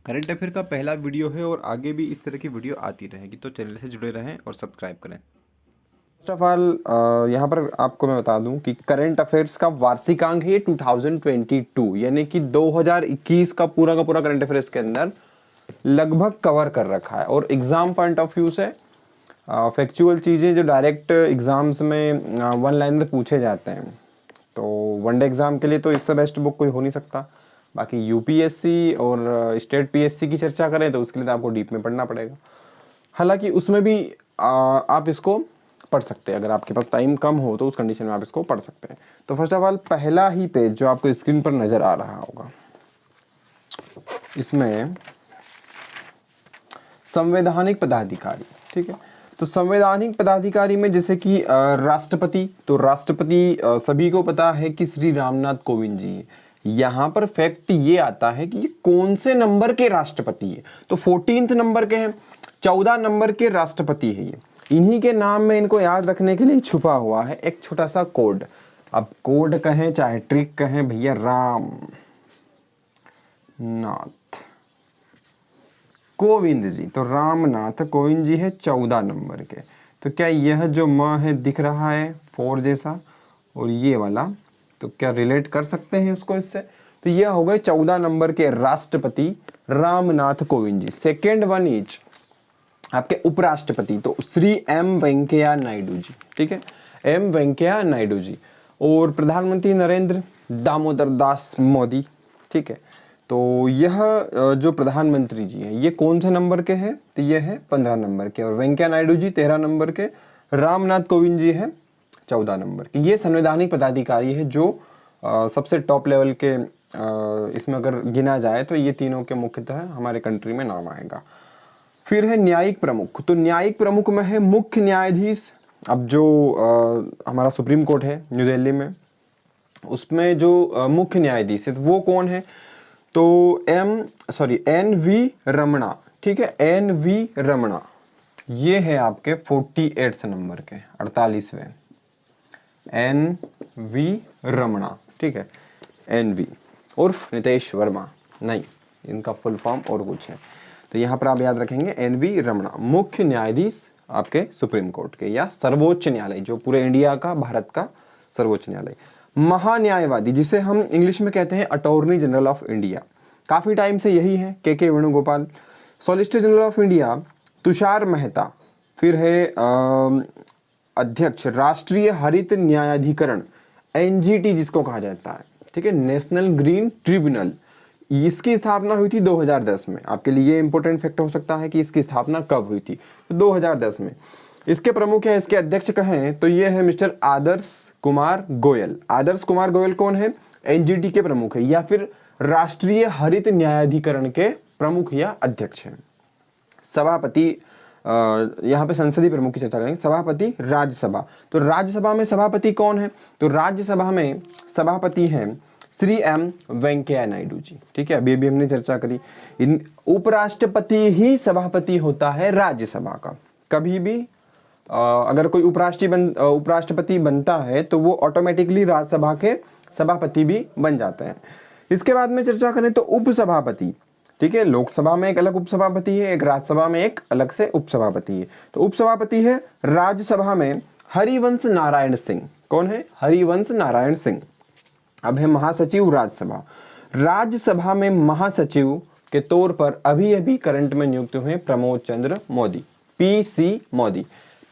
Current affair का पहला video है और आगे भी इस तरह की वीडियो आती रहेगी, तो चैनल से जुड़े रहें और सब्सक्राइब करें। फर्स्ट ऑफ ऑल यहाँ पर आपको मैं बता दूं कि करंट अफेयर्स का वार्षिकांक है 2022, यानी कि 2021 का पूरा करंट अफेयर्स के अंदर लगभग कवर कर रखा है। और एग्जाम पॉइंट ऑफ व्यू से फैक्चुअल चीज़ें जो डायरेक्ट एग्जाम्स में वन लाइन में पूछे जाते हैं, तो वनडे एग्जाम के लिए तो इससे बेस्ट बुक कोई हो नहीं सकता। बाकी यूपीएससी और स्टेट पीएससी की चर्चा करें तो उसके लिए तो आपको डीप में पढ़ना पड़ेगा। हालांकि उसमें भी आप इसको पढ़ सकते हैं, अगर आपके पास टाइम कम हो तो उस कंडीशन में आप इसको पढ़ सकते हैं। तो फर्स्ट ऑफ ऑल पहला ही पेज जो आपको स्क्रीन पर नजर आ रहा होगा, इसमें संवैधानिक पदाधिकारी, ठीक है। तो संवैधानिक पदाधिकारी में जैसे कि राष्ट्रपति, तो राष्ट्रपति सभी को पता है कि श्री रामनाथ कोविंद जी है। यहाँ पर फैक्ट ये आता है कि ये कौन से नंबर के राष्ट्रपति है, तो 14th नंबर के हैं, 14 नंबर के राष्ट्रपति है ये। इन्हीं के नाम में इनको याद रखने के लिए छुपा हुआ है एक छोटा सा कोड। अब कोड कहें चाहे ट्रिक कहें भैया, राम नाथ कोविंद जी, तो रामनाथ कोविंद जी है 14 नंबर के। तो क्या यह जो म है दिख रहा है 4 जैसा, और ये वाला, तो क्या रिलेट कर सकते हैं इसको इससे? तो यह हो गए 14 नंबर के राष्ट्रपति Ramnath Kovind ji. Second one is आपके उपराष्ट्रपति, तो श्री एम वेंकैया नायडू जी, ठीक है, एम वेंकैया नायडू जी। और प्रधानमंत्री नरेंद्र दामोदर दास मोदी, ठीक है। तो यह जो प्रधानमंत्री जी हैं ये कौन से नंबर के हैं, तो ये है 15 नंबर के, और वेंकैया नायडू जी 13 नंबर के, रामनाथ कोविंद जी है 14 नंबर के। ये संवैधानिक पदाधिकारी है जो सबसे टॉप लेवल के इसमें अगर गिना जाए तो ये तीनों के मुख्यतः हमारे कंट्री में नाम आएगा। फिर है न्यायिक प्रमुख, तो न्यायिक प्रमुख में है मुख्य न्यायाधीश। अब जो हमारा सुप्रीम कोर्ट है न्यू दिल्ली में, उसमें जो मुख्य न्यायाधीश है वो कौन है, तो एन वी रमणा, ठीक है, एन वी रमणा। ये है आपके 48 नंबर के, 48वें, एन वी रमणा, ठीक है, एन वी उर्फ नितेश वर्मा, नहीं इनका फुल फॉर्म और कुछ है। तो यहाँ पर आप याद रखेंगे एन वी रमणा, मुख्य न्यायाधीश आपके सुप्रीम कोर्ट के या सर्वोच्च न्यायालय, जो पूरे इंडिया का, भारत का सर्वोच्च न्यायालय। महान्यायवादी, जिसे हम इंग्लिश में कहते हैं अटॉर्नी जनरल ऑफ इंडिया, काफी टाइम से यही है के Venugopal. Solicitor general of India Tushar Mehta. फिर है अध्यक्ष राष्ट्रीय हरित न्यायाधिकरण, एनजीटी जिसको कहा जाता है, ठीक है, नेशनल ग्रीन ट्रिब्यूनल। इसकी स्थापना हुई थी 2010 में। आपके लिए इंपॉर्टेंट फैक्ट हो सकता है कि इसकी स्थापना कब हुई थी, तो 2010 में। इसके प्रमुख है, इसके अध्यक्ष कहें तो ये है मिस्टर आदर्श कुमार गोयल। आदर्श कुमार गोयल कौन है, एनजीटी के प्रमुख है या फिर राष्ट्रीय हरित न्यायाधिकरण के प्रमुख या अध्यक्ष हैं। सभापति, यहाँ पे संसदीय प्रमुख की चर्चा करेंगे। सभापति राज्यसभा, तो राज्यसभा में सभापति कौन है, तो राज्यसभा में सभापति हैं श्री एम वेंकैया नायडू जी, ठीक है, अभी हमने चर्चा करी। इन उपराष्ट्रपति ही सभापति होता है राज्यसभा का। कभी भी अगर कोई उपराष्ट्रपति बनता है तो वो ऑटोमेटिकली राज्यसभा के सभापति भी बन जाते हैं। इसके बाद में चर्चा करें तो उपसभापति, ठीक है, लोकसभा में एक अलग उपसभापति है, एक राज्यसभा में एक अलग से उपसभापति है। तो उपसभापति है राज्यसभा में हरिवंश नारायण सिंह। कौन है, हरिवंश नारायण सिंह। अब है महासचिव राज्यसभा। राज्यसभा में महासचिव के तौर पर अभी अभी करंट में नियुक्त हुए प्रमोद चंद्र मोदी, पीसी मोदी,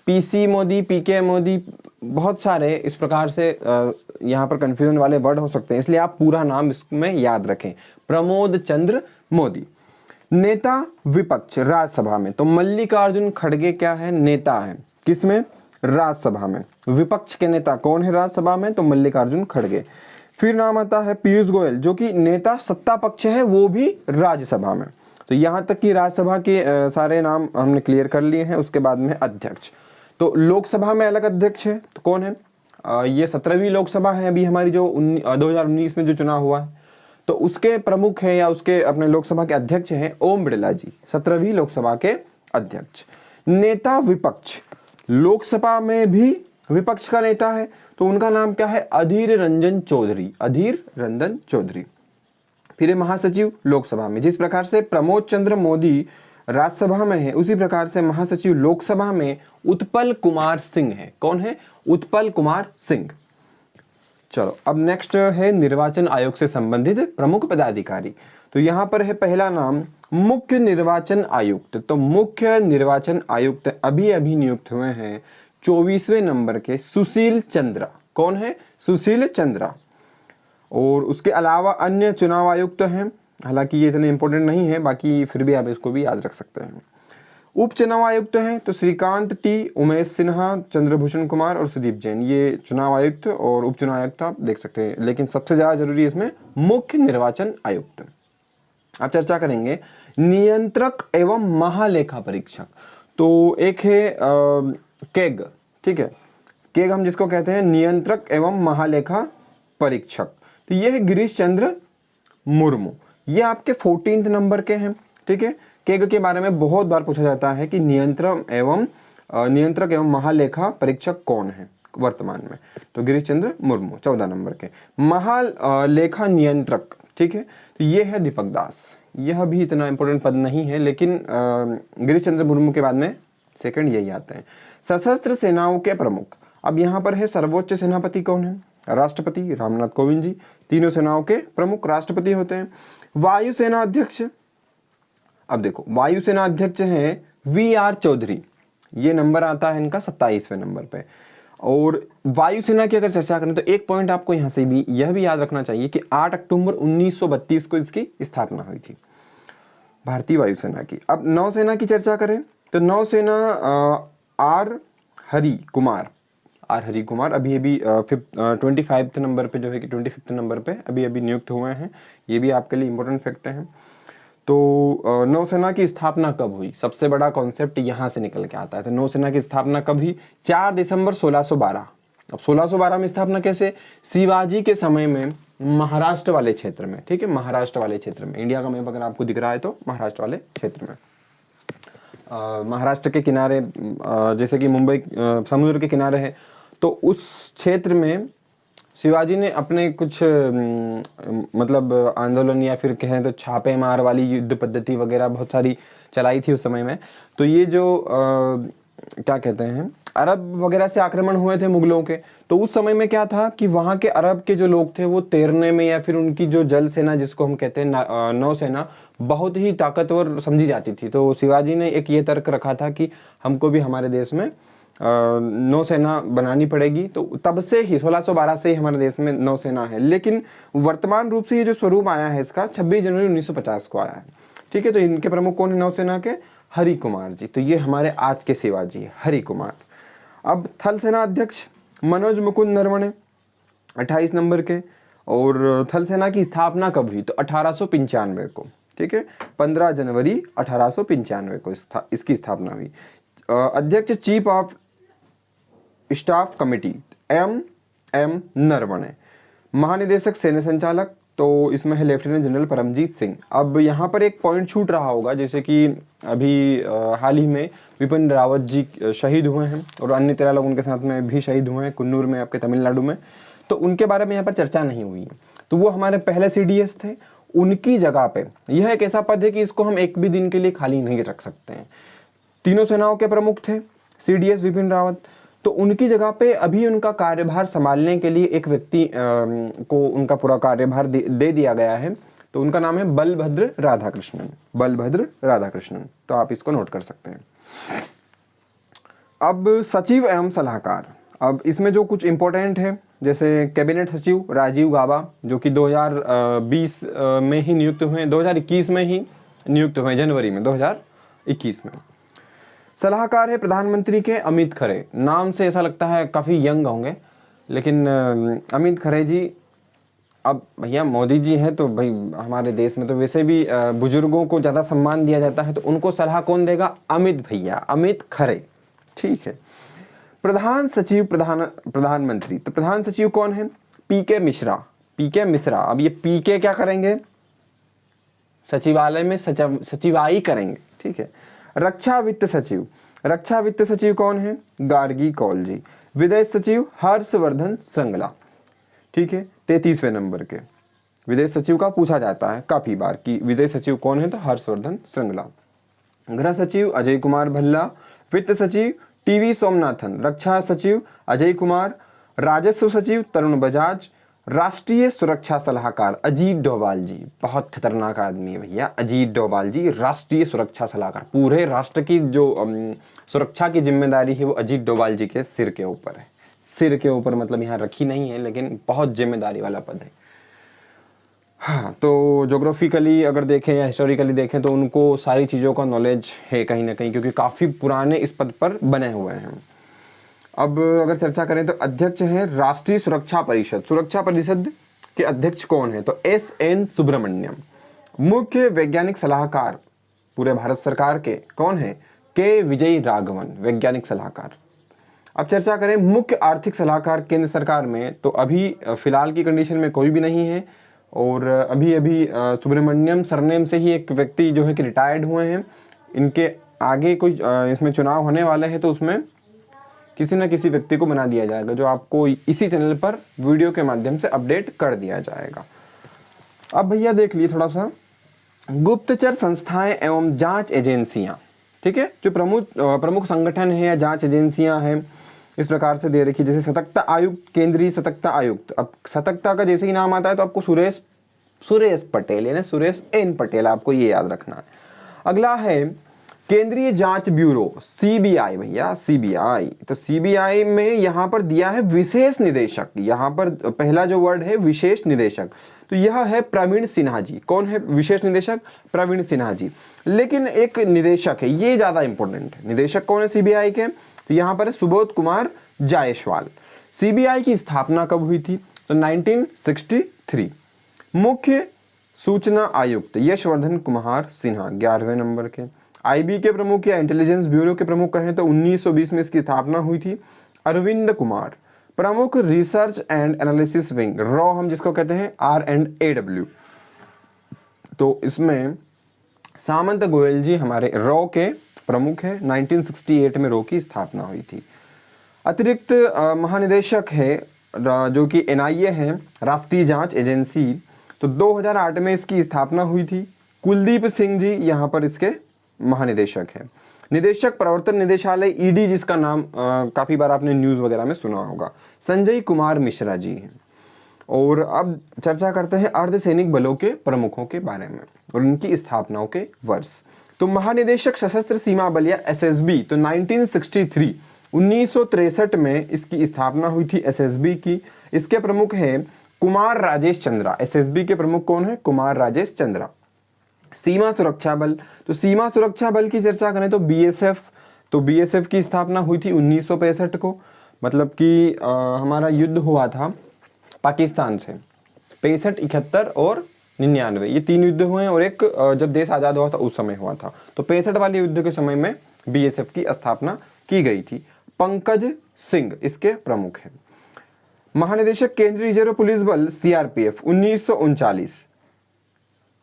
पीसी मोदी, पीके मोदी, बहुत सारे इस प्रकार से यहाँ पर कंफ्यूजन वाले वर्ड हो सकते हैं, इसलिए आप पूरा नाम इसमें याद रखें, प्रमोद चंद्र मोदी। नेता विपक्ष राज्यसभा में, तो मल्लिकार्जुन खड़गे क्या है, नेता है, किसमें, राज्यसभा में। विपक्ष के नेता कौन है राज्यसभा में, तो मल्लिकार्जुन खड़गे। फिर नाम आता है पीयूष गोयल, जो कि नेता सत्ता पक्ष है, वो भी राज्यसभा में। तो यहाँ तक कि राज्यसभा के सारे नाम हमने क्लियर कर लिए हैं। उसके बाद में अध्यक्ष, तो लोकसभा में अलग अध्यक्ष है, तो कौन है, ये 17वीं लोकसभा है अभी हमारी, जो 2019 में जो चुनाव हुआ है, तो उसके प्रमुख है या उसके अपने लोकसभा के अध्यक्ष हैं ओम बिरला जी, 17वीं लोकसभा के अध्यक्ष। नेता विपक्ष, लोकसभा में भी विपक्ष का नेता है, तो उनका नाम क्या है, अधीर रंजन चौधरी, अधीर रंजन चौधरी। फिर है महासचिव लोकसभा में। जिस प्रकार से प्रमोद चंद्र मोदी राज्यसभा में है, उसी प्रकार से महासचिव लोकसभा में उत्पल कुमार सिंह है। कौन है? उत्पल कुमार सिंह। चलो अब नेक्स्ट है निर्वाचन आयोग से संबंधित प्रमुख पदाधिकारी। तो यहाँ पर है पहला नाम मुख्य निर्वाचन आयुक्त। तो मुख्य निर्वाचन आयुक्त अभी अभी नियुक्त हुए हैं 24वें नंबर के सुशील चंद्रा। कौन है? सुशील चंद्रा। और उसके अलावा अन्य चुनाव आयुक्त हैं, हालांकि ये इतने इंपॉर्टेंट नहीं है, बाकी फिर भी आप इसको भी याद रख सकते हैं। उप चुनाव आयुक्त हैं तो श्रीकांत टी, उमेश सिन्हा, चंद्रभूषण कुमार और सुदीप जैन, ये चुनाव आयुक्त और उप चुनाव आयुक्त आप देख सकते हैं। लेकिन सबसे ज्यादा जरूरी है इसमें मुख्य निर्वाचन आयुक्त। अब चर्चा करेंगे नियंत्रक एवं महालेखा परीक्षक। तो एक है केग, ठीक है, केग हम जिसको कहते हैं नियंत्रक एवं महालेखा परीक्षक। तो ये है गिरीश चंद्र मुर्मू, ये आपके 14 नंबर के हैं, ठीक है। केग के बारे में बहुत बार पूछा जाता है कि नियंत्रक एवं महालेखा परीक्षक कौन है वर्तमान में। तो गिरीश चंद्र मुर्मू 14 नंबर के। महालेखा नियंत्रक, ठीक है, तो ये है दीपक दास। यह भी इतना इंपॉर्टेंट पद नहीं है, लेकिन गिरीश चंद्र मुर्मू के बाद में सेकंड यही आते हैं। सशस्त्र सेनाओं के प्रमुख, अब यहाँ पर है सर्वोच्च सेनापति कौन है? राष्ट्रपति रामनाथ कोविंद जी। तीनों सेनाओं के प्रमुख राष्ट्रपति होते हैं। वायुसेना अध्यक्ष, अब देखो वायुसेना अध्यक्ष है वी.आर. चौधरी, ये नंबर आता है इनका 27वें नंबर पे। और वायुसेना की अगर चर्चा करें तो एक पॉइंट आपको यहाँ से भी यह भी याद रखना चाहिए कि 8 अक्टूबर 1932 को इसकी स्थापना हुई थी भारतीय वायुसेना की। अब नौसेना की चर्चा करें तो नौसेना आर हरि कुमार अभी 25 नंबर पे जो है कि 25 नंबर पे अभी नियुक्त हुए हैं। ये भी आपके लिए इंपॉर्टेंट फैक्ट है। तो नौसेना की स्थापना कब हुई? सबसे बड़ा कॉन्सेप्ट यहाँ से निकल के आता है। तो नौसेना की स्थापना कब हुई? 4 दिसंबर 1612। अब 1612 में स्थापना कैसे? शिवाजी के समय में महाराष्ट्र वाले क्षेत्र में, ठीक है, महाराष्ट्र वाले क्षेत्र में। इंडिया का मैप अगर आपको दिख रहा है तो महाराष्ट्र वाले क्षेत्र में, महाराष्ट्र के किनारे जैसे कि मुंबई समुद्र के किनारे है, तो उस क्षेत्र में शिवाजी ने अपने कुछ मतलब आंदोलन या फिर कहें तो छापे मार वाली युद्ध पद्धति वगैरह बहुत सारी चलाई थी उस समय में। तो ये जो क्या कहते हैं अरब वगैरह से आक्रमण हुए थे मुगलों के, तो उस समय में क्या था कि वहाँ के अरब के जो लोग थे वो तैरने में या फिर उनकी जो जल सेना जिसको हम कहते हैं नौसेना बहुत ही ताकतवर समझी जाती थी। तो शिवाजी ने एक ये तर्क रखा था कि हमको भी हमारे देश में नौसेना बनानी पड़ेगी। तो तब से ही 1612 से ही हमारे देश में नौसेना है। लेकिन वर्तमान रूप से ये जो स्वरूप आया है इसका 26 जनवरी 1950 को आया है, ठीक है। तो इनके प्रमुख कौन है नौसेना के? हरि कुमार जी। तो ये हमारे आज के शिवाजी है, हरि कुमार। अब थल सेना अध्यक्ष मनोज मुकुंद नरवणे 28 नंबर के। और थल सेना की स्थापना कब हुई? तो 1895 को, ठीक है, 15 जनवरी 1895 को इसकी स्थापना हुई। अध्यक्ष chief of staff committee M Naravane. महानिदेशक सैन्य संचालक, तो इसमें है लेफ्टिनेंट जनरल परमजीत सिंह। अब यहाँ पर एक पॉइंट छूट रहा होगा, जैसे कि अभी हाल ही में विपिन रावत जी शहीद हुए हैं और अन्य 13 लोग उनके साथ में भी शहीद हुए हैं कुन्नूर में, आपके तमिलनाडु में। तो उनके बारे में यहाँ पर चर्चा नहीं हुई है। तो वो हमारे पहले CDS थे। उनकी जगह पे यह एक ऐसा पद है कि इसको हम एक भी दिन के लिए खाली नहीं रख सकते हैं। तीनों सेनाओं के प्रमुख थे CDS विपिन रावत। तो उनकी जगह पे अभी उनका कार्यभार संभालने के लिए एक व्यक्ति को उनका पूरा कार्यभार दे दिया गया है। तो उनका नाम है बलभद्र राधाकृष्णन। बलभद्र राधाकृष्णन, तो आप इसको नोट कर सकते हैं। अब सचिव एवं सलाहकार, अब इसमें जो कुछ इंपॉर्टेंट है जैसे कैबिनेट सचिव राजीव गाबा जो कि 2020 में ही नियुक्त हुए, 2021 में ही नियुक्त हुए, जनवरी में 2021 में। सलाहकार है प्रधानमंत्री के अमित खरे। नाम से ऐसा लगता है काफ़ी यंग होंगे, लेकिन अमित खरे जी, अब भैया मोदी जी हैं तो भाई हमारे देश में तो वैसे भी बुजुर्गों को ज़्यादा सम्मान दिया जाता है, तो उनको सलाह कौन देगा? अमित भैया, अमित खरे, ठीक है। प्रधान सचिव प्रधानमंत्री, तो प्रधान सचिव कौन है? PK मिश्रा। अब ये PK क्या करेंगे? सचिवालय में सचिवाई करेंगे, ठीक है। रक्षा वित्त सचिव कौन है? गार्गी कौल जी। विदेश सचिव हर्षवर्धन श्रृंगला, ठीक है, 33वें नंबर के। विदेश सचिव का पूछा जाता है काफी बार कि विदेश सचिव कौन है, तो हर्षवर्धन श्रृंगला। गृह सचिव अजय कुमार भल्ला, वित्त सचिव टीवी सोमनाथन, रक्षा सचिव अजय कुमार, राजस्व सचिव तरुण बजाज, राष्ट्रीय सुरक्षा सलाहकार अजीत डोभाल जी, बहुत खतरनाक आदमी है भैया अजीत डोभाल जी, राष्ट्रीय सुरक्षा सलाहकार, पूरे राष्ट्र की जो सुरक्षा की जिम्मेदारी है वो अजीत डोभाल जी के सिर के ऊपर है। सिर के ऊपर मतलब यहाँ रखी नहीं है, लेकिन बहुत जिम्मेदारी वाला पद है। हाँ, तो जोग्राफिकली अगर देखें या हिस्टोरिकली देखें तो उनको सारी चीज़ों का नॉलेज है कहीं ना कहीं, क्योंकि काफ़ी पुराने इस पद पर बने हुए हैं। अब अगर चर्चा करें तो अध्यक्ष है राष्ट्रीय सुरक्षा परिषद। सुरक्षा परिषद के अध्यक्ष कौन है, तो एस.एन. सुब्रमण्यम। मुख्य वैज्ञानिक सलाहकार पूरे भारत सरकार के कौन है, के विजय राघवन, वैज्ञानिक सलाहकार। अब चर्चा करें मुख्य आर्थिक सलाहकार केंद्र सरकार में, तो अभी फिलहाल की कंडीशन में कोई भी नहीं है, और अभी अभी सुब्रमण्यम सरनेम से ही एक व्यक्ति जो है कि रिटायर्ड हुए हैं। इनके आगे कोई इसमें चुनाव होने वाले हैं, तो उसमें किसी न किसी व्यक्ति को बना दिया जाएगा, जो आपको इसी चैनल पर वीडियो के माध्यम से अपडेट कर दिया जाएगा। अब भैया देख लिए थोड़ा सा गुप्तचर संस्थाएं एवं जांच एजेंसियां, ठीक है, जो प्रमुख संगठन है या जांच एजेंसियां हैं, इस प्रकार से दे रखी। जैसे सतर्कता आयुक्त, केंद्रीय सतर्कता आयुक्त। अब सतर्कता का जैसे ही नाम आता है तो आपको सुरेश पटेल यानी सुरेश एन पटेल, आपको ये याद रखना है। अगला है केंद्रीय जांच ब्यूरो, सीबीआई भैया, सीबीआई। तो सीबीआई में यहाँ पर दिया है विशेष निदेशक। यहाँ पर पहला जो वर्ड है विशेष निदेशक, तो यह है प्रवीण सिन्हा जी। कौन है विशेष निदेशक, प्रवीण सिन्हा जी। लेकिन एक निदेशक है, ये ज्यादा इंपॉर्टेंट है। निदेशक कौन है सीबीआई के, तो यहाँ पर सुबोध कुमार जायसवाल। सीबीआई की स्थापना कब हुई थी, तो 1963। मुख्य सूचना आयुक्त यशवर्धन कुमार सिन्हा, 11वें नंबर के। आईबी के प्रमुख या इंटेलिजेंस ब्यूरो के प्रमुख कहें तो 1920 में इसकी स्थापना हुई थी, अरविंद कुमार। प्रमुख research and analysis wing, raw हम जिसको कहते हैं R&AW, तो इसमें सामंत गोयल जी हमारे रॉ के प्रमुख है। 1968 में रॉ की स्थापना हुई थी। अतिरिक्त महानिदेशक है जो कि एनआईए है, राष्ट्रीय जांच एजेंसी, तो 2008 में इसकी स्थापना हुई थी। कुलदीप सिंह जी यहाँ पर इसके महानिदेशक है। निदेशक प्रवर्तन निदेशालय ईडी, जिसका नाम काफी बार आपने न्यूज वगैरह में सुना होगा, संजय कुमार मिश्रा जी हैं। और अब चर्चा करते हैं अर्धसैनिक बलों के प्रमुखों के बारे में और उनकी स्थापनाओं के वर्ष। तो महानिदेशक सशस्त्र सीमा बल या एसएसबी, तो 1963 1963 में इसकी स्थापना हुई थी एसएसबी की। इसके प्रमुख हैं कुमार राजेश चंद्रा। एसएसबी के प्रमुख कौन है, कुमार राजेश चंद्रा। सीमा सुरक्षा बल, तो सीमा सुरक्षा बल की चर्चा करें तो बीएसएफ, तो बीएसएफ की स्थापना हुई थी 1965 को। मतलब कि हमारा युद्ध हुआ था पाकिस्तान से 65, 71 और 99, ये 3 युद्ध हुए हैं, और एक जब देश आज़ाद हुआ था उस समय हुआ था। तो 65 वाले युद्ध के समय में बीएसएफ की स्थापना की गई थी। पंकज सिंह इसके प्रमुख हैं। महानिदेशक केंद्रीय रिजर्व पुलिस बल सीआरपीएफ 1939,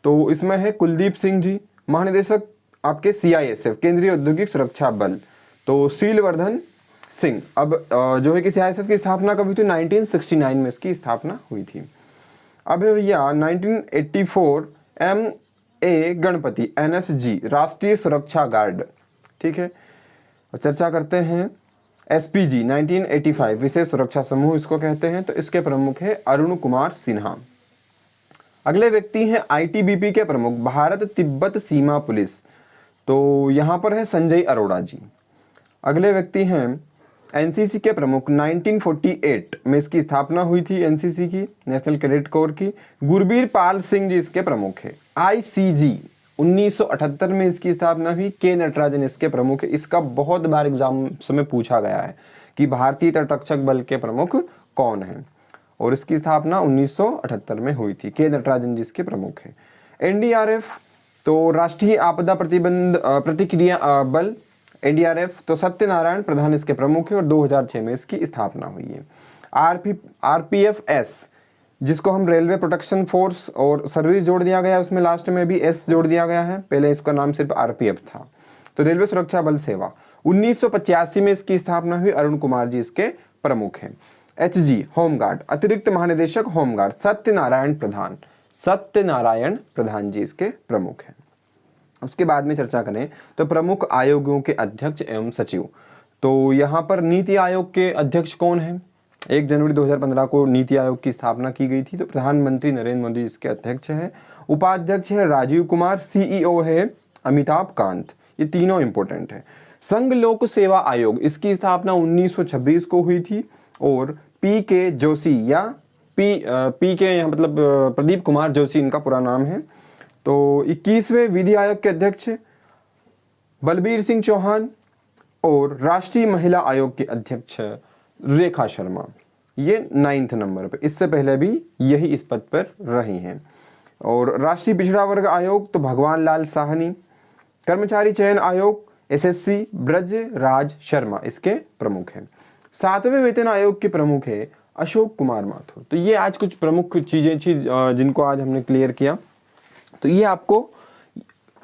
तो इसमें है कुलदीप सिंह जी। महानिदेशक आपके सीआईएसएफ केंद्रीय औद्योगिक सुरक्षा बल, तो शीलवर्धन सिंह। अब जो है कि सीआईएसएफ की स्थापना कब हुई थी, 1969 में इसकी स्थापना हुई थी। अब भैया 1984 MA गणपति NSG, राष्ट्रीय सुरक्षा गार्ड, ठीक है। चर्चा करते हैं SPG 1985, विशेष सुरक्षा समूह इसको कहते हैं, तो इसके प्रमुख है अरुण कुमार सिन्हा। अगले व्यक्ति हैं ITBP के प्रमुख, भारत तिब्बत सीमा पुलिस, तो यहाँ पर है संजय अरोड़ा जी। अगले व्यक्ति हैं NCC के प्रमुख, 1948 में इसकी स्थापना हुई थी NCC की, नेशनल कैडेट कोर की। गुरबीर पाल सिंह जी इसके प्रमुख है। ICG 1978 में इसकी स्थापना हुई, के नटराजन इसके प्रमुख है। इसका बहुत बार एग्जाम में पूछा गया है कि भारतीय तटरक्षक बल के प्रमुख कौन है, और इसकी स्थापना 1978 में हुई थी। के नटराजन जी इसके प्रमुख है। NDRF, तो राष्ट्रीय आपदा प्रतिक्रिया बल NDRF, तो सत्यनारायण प्रधान इसके प्रमुख है और 2006 में इसकी स्थापना हुई है। RPFS, जिसको हम रेलवे प्रोटेक्शन फोर्स और सर्विस जोड़ दिया गया, उसमें लास्ट में भी S जोड़ दिया गया है, पहले इसका नाम सिर्फ RPF था। तो रेलवे सुरक्षा बल सेवा 1985 में इसकी स्थापना हुई, अरुण कुमार जी इसके प्रमुख हैं। HG होमगार्ड, अतिरिक्त महानिदेशक होमगार्ड सत्यनारायण प्रधान। सत्यनारायण प्रधान जी इसके प्रमुख हैं। उसके बाद में चर्चा करें तो प्रमुख आयोगों के अध्यक्ष एवं सचिव, तो यहाँ पर नीति आयोग के अध्यक्ष कौन है? 1 जनवरी 2015 को नीति आयोग की स्थापना की गई थी, तो प्रधानमंत्री नरेंद्र मोदी इसके अध्यक्ष है। उपाध्यक्ष है राजीव कुमार, सीईओ है अमिताभ कांत। ये तीनों इंपॉर्टेंट है। संघ लोक सेवा आयोग, इसकी स्थापना 1926 को हुई थी और पी के जोशी या पी के यहाँ मतलब प्रदीप कुमार जोशी इनका पूरा नाम है। तो 21वें विधि आयोग के अध्यक्ष बलबीर सिंह चौहान और राष्ट्रीय महिला आयोग की अध्यक्ष रेखा शर्मा, ये 9th नंबर पे। इससे पहले भी यही इस पद पर रही हैं। और राष्ट्रीय पिछड़ा वर्ग आयोग तो भगवान लाल साहनी। कर्मचारी चयन आयोग एसएससी ब्रज राज शर्मा इसके प्रमुख हैं। 7वें वेतन आयोग के प्रमुख है अशोक कुमार माथुर। तो ये आज कुछ प्रमुख चीजें थी जिनको आज हमने क्लियर किया। तो ये आपको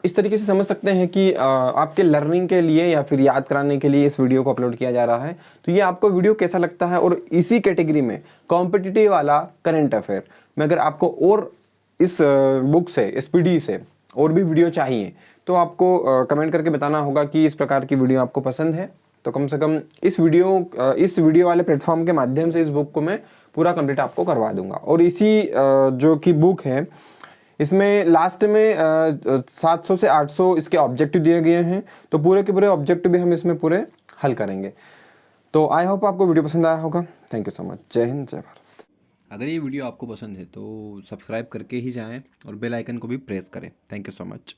इस तरीके से समझ सकते हैं कि आपके लर्निंग के लिए या फिर याद कराने के लिए इस वीडियो को अपलोड किया जा रहा है। तो ये आपको वीडियो कैसा लगता है, और इसी कैटेगरी में कॉम्पिटिटिव वाला करंट अफेयर में अगर आपको और इस बुक से, इस पीडी से और भी वीडियो चाहिए तो आपको कमेंट करके बताना होगा कि इस प्रकार की वीडियो आपको पसंद है। तो कम से कम इस वीडियो वाले प्लेटफॉर्म के माध्यम से इस बुक को मैं पूरा कंप्लीट आपको करवा दूंगा। और इसी जो कि बुक है इसमें लास्ट में 700 से 800 इसके ऑब्जेक्टिव दिए गए हैं। तो पूरे के पूरे ऑब्जेक्टिव भी हम इसमें पूरे हल करेंगे। तो आई होप आपको वीडियो पसंद आया होगा। Thank you so much. जय हिंद, जय भारत। अगर ये वीडियो आपको पसंद है तो सब्सक्राइब करके ही जाएं और बेल आइकन को भी प्रेस करें। Thank you so much.